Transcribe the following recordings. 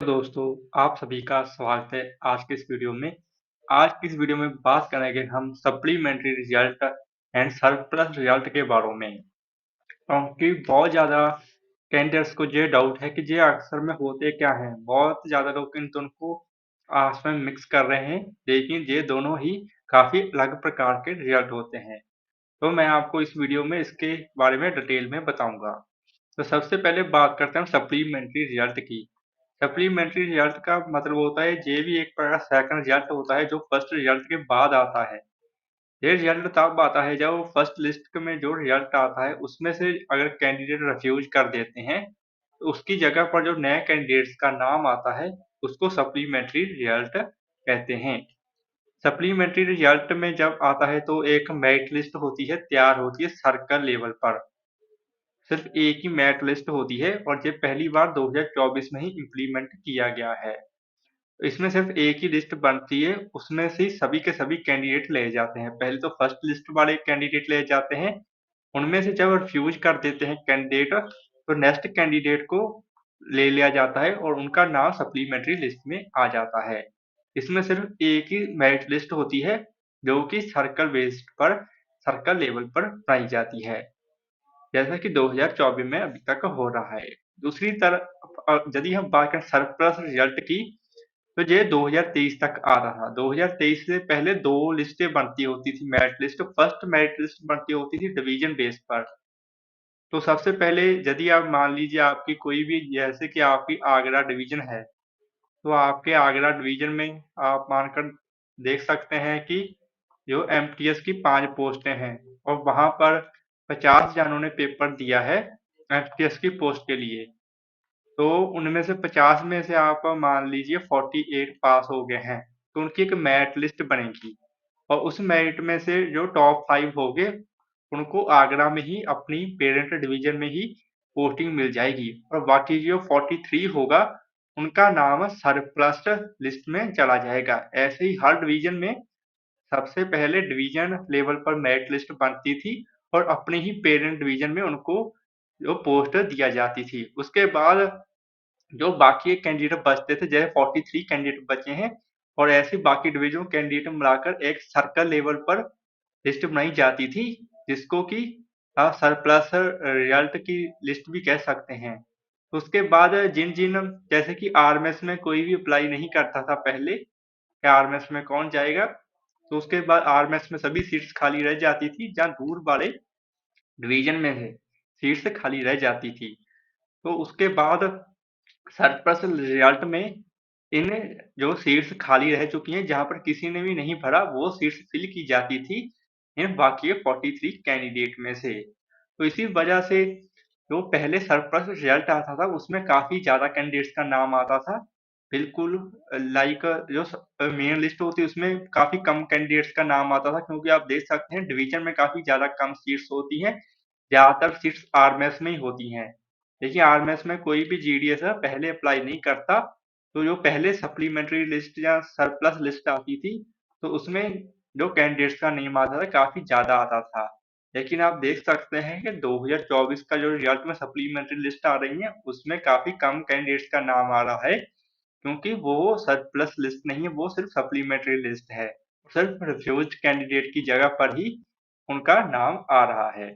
तो दोस्तों, आप सभी का स्वागत है आज के इस वीडियो में। आज की इस वीडियो में बात करेंगे हम supplementary result and surplus result के बारे में। क्योंकि बहुत ज़्यादा कैंडिडेट्स को ये डाउट है कि ये अक्सर में होते क्या हैं। बहुत ज़्यादा लोग इन दोनों को आपस में मिक्स कर रहे हैं, लेकिन ये दोनों ही काफ़ी अलग प्रकार के रिजल्ट होते हैं। तो मैं आपको इस वीडियो में इसके बारे में डिटेल में बताऊंगा। तो सबसे पहले बात करते हैं सप्लीमेंट्री रिजल्ट की। सप्लीमेंट्री रिजल्ट का मतलब होता है ये भी एक प्रकार का सेकंड रिजल्ट होता है जो फर्स्ट रिजल्ट के बाद आता है। ये रिजल्ट तब आता है जब फर्स्ट लिस्ट में जो रिजल्ट आता है उसमें से अगर कैंडिडेट रिफ्यूज कर देते हैं तो उसकी जगह पर जो नए कैंडिडेट्स का नाम आता है उसको सप्लीमेंट्री रिजल्ट कहते हैं। सप्लीमेंट्री रिजल्ट में जब आता है तो एक मेरिट लिस्ट होती है, तैयार होती है सर्कल लेवल पर। सिर्फ एक ही मेरिट लिस्ट होती है और ये पहली बार 2024 में ही इम्प्लीमेंट किया गया है। इसमें सिर्फ एक ही लिस्ट बनती है, उसमें से सभी के सभी कैंडिडेट ले जाते हैं। पहले तो फर्स्ट लिस्ट वाले कैंडिडेट ले जाते हैं, उनमें से जब रिफ्यूज कर देते हैं कैंडिडेट तो नेक्स्ट कैंडिडेट को ले लिया जाता है और उनका नाम सप्लीमेंट्री लिस्ट में आ जाता है। इसमें सिर्फ एक ही मेरिट लिस्ट होती है जो कि सर्कल बेस्ड पर सर्कल लेवल पर बनाई जाती है, जैसा कि 2024 में अभी तक हो रहा है। दूसरी तरफ यदि हम बात करें सरप्लस रिजल्ट की तो ये 2023 तक आ रहा था। 2023 से पहले दो लिस्टें बनती होती थी merit list. First merit list बनती होती थी डिवीजन बेस पर। तो सबसे पहले यदि आप मान लीजिए आपकी कोई भी, जैसे कि आपकी आगरा डिवीजन है, तो आपके आगरा डिवीजन में आप मानकर देख सकते हैं कि जो एमटीएस की 5 पोस्टें हैं और वहां पर 50 जनों ने पेपर दिया है एमटीएस की पोस्ट के लिए। तो उनमें से 50 में से आप मान लीजिए 48 पास हो गए हैं, तो उनकी एक मेरिट लिस्ट बनेगी और उस मेरिट में से जो टॉप 5 होंगे उनको आगरा में ही अपनी पेरेंट डिवीजन में ही पोस्टिंग मिल जाएगी और बाकी जो 43 होगा उनका नाम सरप्लस लिस्ट में चला जाएगा। ऐसे ही हर डिवीजन में सबसे पहले डिवीजन लेवल पर मेरिट लिस्ट बनती थी और अपने ही पेरेंट डिवीजन में उनको जो पोस्ट दिया जाती थी। उसके बाद जो बाकी कैंडिडेट बचते थे, जैसे 43 कैंडिडेट बचे हैं और ऐसे बाकी डिवीजन कैंडिडेट मिलाकर एक सर्कल लेवल पर लिस्ट बनाई जाती थी, जिसको कि सरप्लस रिजल्ट की लिस्ट भी कह सकते हैं। उसके बाद जिन जिन, जैसे कि आरएमएस में कोई भी अप्लाई नहीं करता था पहले कि आरएमएस में कौन जाएगा, तो उसके बाद आरएमएस में सभी सीट्स खाली रह जाती थी जहाँ दूर वाले डिवीजन में है सीट्स खाली रह जाती थी। तो उसके बाद सरप्लस रिजल्ट में इन जो सीट्स खाली रह चुकी हैं जहां पर किसी ने भी नहीं भरा वो सीट्स फिल की जाती थी इन बाकी 43 कैंडिडेट में से। तो इसी वजह से जो पहले सरप्लस रिजल्ट आता था उसमें काफी ज्यादा कैंडिडेट्स का नाम आता था, बिल्कुल लाइक जो मेन लिस्ट होती है उसमें काफी कम कैंडिडेट्स का नाम आता था, क्योंकि आप देख सकते हैं डिवीजन में काफी ज्यादा कम सीट्स होती हैं। ज्यादातर सीट्स आरएमएस में ही होती हैं। देखिए आरएमएस में कोई भी जीडीएस पहले अप्लाई नहीं करता, तो जो पहले सप्लीमेंट्री लिस्ट या सरप्लस लिस्ट आती थी तो उसमें जो कैंडिडेट्स का नेम आता था काफी ज्यादा आता था। लेकिन आप देख सकते हैं कि 2024 का जो रिजल्ट में सप्लीमेंट्री लिस्ट आ रही है उसमें काफी कम कैंडिडेट्स का नाम आ रहा है, क्योंकि वो सरप्लस लिस्ट नहीं है, वो सिर्फ सप्लीमेंट्री लिस्ट है। सिर्फ रिफ्यूज्ड कैंडिडेट की जगह पर ही उनका नाम आ रहा है।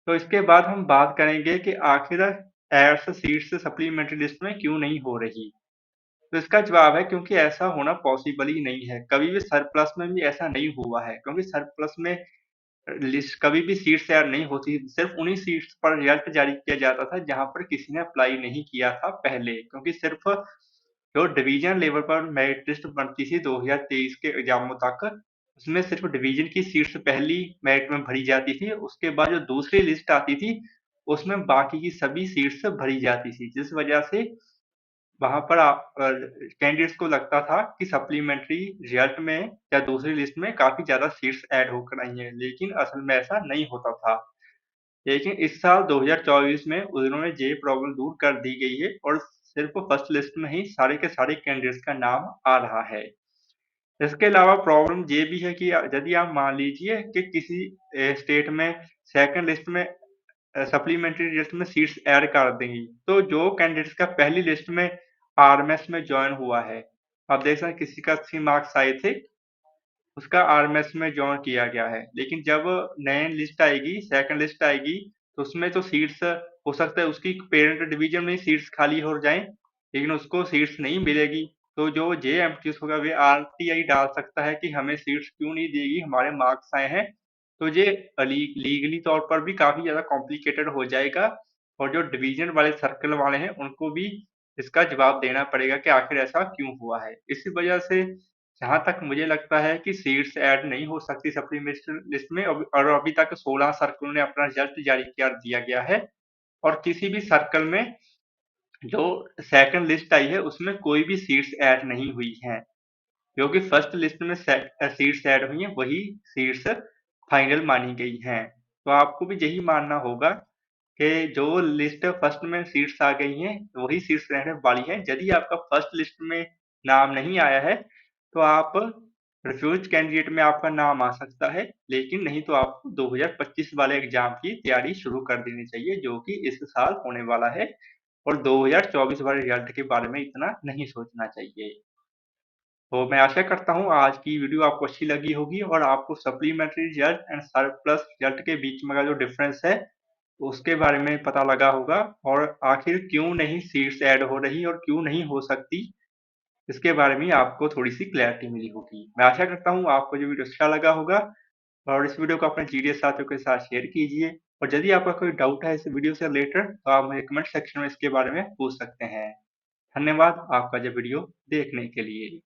तो इसके बाद हम बात करेंगे कि आखिर एड्स सीट्स सप्लीमेंट्री लिस्ट में क्यों नहीं हो रही। तो इसका जवाब है क्योंकि ऐसा होना पॉसिबल ही नहीं है। कभी भी सरप्लस में भी ऐसा नहीं हुआ है, क्योंकि सरप्लस में लिस्ट कभी भी सीट्स तैयार नहीं होती। सिर्फ उन्हीं सीट्स पर रिजल्ट जारी किया जाता था जहां पर किसी ने अप्लाई नहीं किया था पहले, क्योंकि सिर्फ जो डिवीजन लेवल पर मेरिट लिस्ट बनती थी 2023 के एग्जामों तक, उसमें सिर्फ डिवीजन की सीट्स पहली मेरिट में भरी जाती थी। उसके बाद जो दूसरी लिस्ट आती थी उसमें बाकी की सभी सीट्स भरी जाती थी, जिस वजह से वहां पर कैंडिडेट्स को लगता था कि सप्लीमेंट्री रिजल्ट में या दूसरी लिस्ट में काफी ज्यादा सीट्स ऐड होकर आई हैं, लेकिन असल में ऐसा नहीं होता था। लेकिन इस साल 2024 में उन्होंने ये प्रॉब्लम दूर कर दी गई है और सिर्फ फर्स्ट लिस्ट में ही सारे के सारे कैंडिडेट्स का नाम आ रहा है। इसके अलावा प्रॉब्लम ये भी है कि यदि आप मान लीजिए कि किसी स्टेट में सेकंड लिस्ट में सप्लीमेंट्री लिस्ट में सीट्स ऐड कर देंगी, तो जो कैंडिडेट्स का पहली लिस्ट में आरएमएस में ज्वाइन हुआ है। आप देख सकते हैं किसी का 80 मार्क्स आए थे, उसका आरएमएस में ज्वाइन किया गया है। लेकिन जब नई लिस्ट आएगी, सेकंड लिस्ट आएगी, तो उसमें तो सीट्स हो सकता है उसकी पेरेंट डिवीजन में सीट्स खाली हो जाएं, लेकिन उसको सीट्स नहीं मिलेगी। तो जो जेएमटी होगा वे आरटीआई डाल सकता है कि हमें सीट्स क्यों नहीं देगी, हमारे मार्क्स आए हैं। तो ये लीगली तौर पर भी काफी ज्यादा कॉम्प्लिकेटेड हो जाएगा, और जो डिवीजन वाले सर्कल वाले हैं उनको भी इसका जवाब देना पड़ेगा कि आखिर ऐसा क्यों हुआ है। इसी वजह से जहां तक मुझे लगता है कि सीट्स ऐड नहीं हो सकती सप्लीमेंट्री लिस्ट में, और अभी तक 16 सर्कल ने अपना रिजल्ट जारी कर दिया गया है, और किसी भी सर्कल में जो सेकंड लिस्ट आई है उसमें कोई भी सीट्स ऐड नहीं हुई हैं। जो कि फर्स्ट लिस्ट में सीट्स ऐड हुई हैं वही सीट्स फाइनल मानी गई हैं। तो आपको भी यही मानना होगा कि जो लिस्ट फर्स्ट में सीट्स आ गई हैं वही सीट्स रहने वाली हैं। यदि आपका फर्स्ट लिस्ट में नाम नहीं आया है तो आप रिफ्यूज कैंडिडेट में आपका नाम आ सकता है, लेकिन नहीं तो आपको 2025 वाले एग्जाम की तैयारी शुरू कर देनी चाहिए, जो कि इस साल होने वाला है। और 2024 वाले रिजल्ट के बारे में इतना नहीं सोचना चाहिए। तो मैं आशा करता हूँ आज की वीडियो आपको अच्छी लगी होगी, और आपको supplementary result and surplus result के बीच में का जो डिफरेंस है उसके बारे में पता लगा होगा, और आखिर क्यों नहीं सीट्स ऐड हो रही और क्यों नहीं हो सकती, इसके बारे में आपको थोड़ी सी क्लैरिटी मिली होगी। मैं आशा करता हूँ आपको ये वीडियो अच्छा लगा होगा, और इस वीडियो को अपने जीडीएस साथियों के साथ शेयर कीजिए। और यदि आपका कोई डाउट है इस वीडियो से रिलेटेड तो आप मुझे कमेंट सेक्शन में इसके बारे में पूछ सकते हैं। धन्यवाद आपका ये वीडियो देखने के लिए।